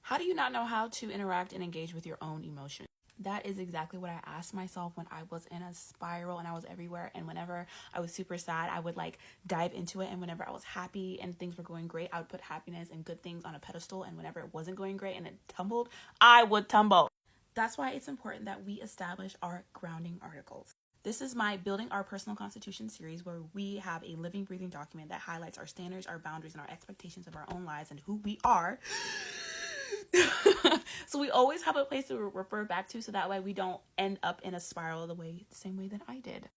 How do you not know how to interact and engage with your own emotions? That is exactly what I asked myself when I was in a spiral and I was everywhere. And whenever I was super sad, I would like dive into it. And whenever I was happy and things were going great, I would put happiness and good things on a pedestal. And whenever it wasn't going great and it tumbled, I would tumble. That's why it's important that we establish our grounding articles. This is my Building Our Personal Constitution series, where we have a living, breathing document that highlights our standards, our boundaries, and our expectations of our own lives and who we are. So we always have a place to refer back to, so that way we don't end up in a spiral the same way that I did.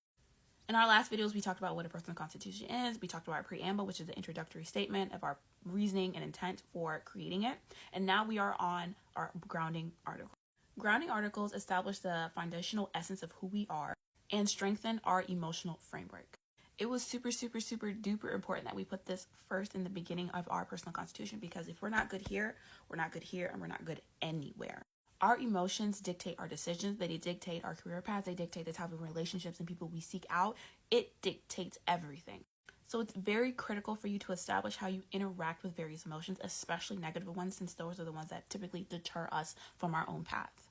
In our last videos, we talked about what a personal constitution is. We talked about our preamble, which is the introductory statement of our reasoning and intent for creating it. And now we are on our grounding articles. Grounding articles establish the foundational essence of who we are and strengthen our emotional framework. It was super duper important that we put this first in the beginning of our personal constitution, because if we're not good here, we're not good here, and we're not good anywhere. Our emotions dictate our decisions. They dictate our career paths. They dictate the type of relationships and people we seek out. It dictates everything. So it's very critical for you to establish how you interact with various emotions, especially negative ones, since those are the ones that typically deter us from our own path.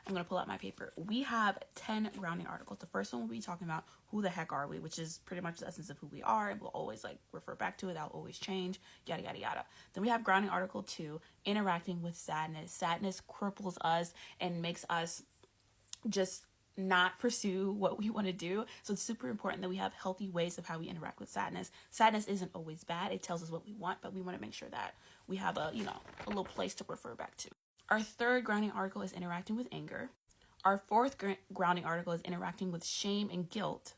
I'm going to pull out my paper. We have 10 grounding articles. The first one will be talking about who the heck are we, which is pretty much the essence of who we are, and we'll always like refer back to it. That'll always change, yada, yada, yada. Then we have grounding article 2, interacting with sadness. Sadness cripples us and makes us just not pursue what we want to do. So it's super important that we have healthy ways of how we interact with sadness. Sadness isn't always bad. It tells us what we want, but we want to make sure that we have a little place to refer back to. Our third grounding article is interacting with anger. Our fourth grounding article is interacting with shame and guilt.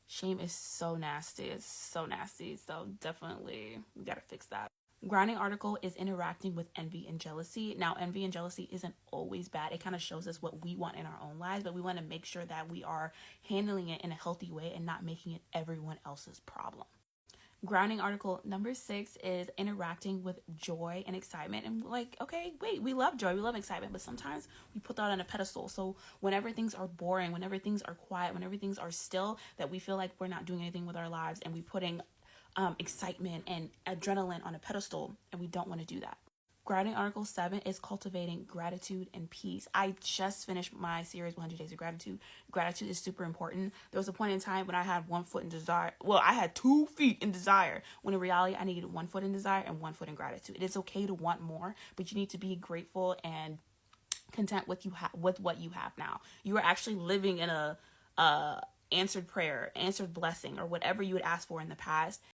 Shame is so nasty. It's so nasty. So definitely we got to fix that. Grounding article is interacting with envy and jealousy. Now, envy and jealousy isn't always bad. It kind of shows us what we want in our own lives, but we want to make sure that we are handling it in a healthy way and not making it everyone else's problem. Grounding article number 6 is interacting with joy and excitement. And like, okay, wait, we love joy, we love excitement, but sometimes we put that on a pedestal. So whenever things are boring, whenever things are quiet, whenever things are still, that we feel like we're not doing anything with our lives, and we putting excitement and adrenaline on a pedestal, and we don't want to do that. Grounding article 7 is cultivating gratitude and peace. I just finished my series 100 Days of Gratitude. Gratitude is super important. There was a point in time when I had 1 foot in desire. Well, I had 2 feet in desire, when in reality I needed 1 foot in desire and 1 foot in gratitude. It is okay to want more, but you need to be grateful and content with what you have now. You are actually living in a answered prayer, answered blessing, or whatever you would ask for in the past.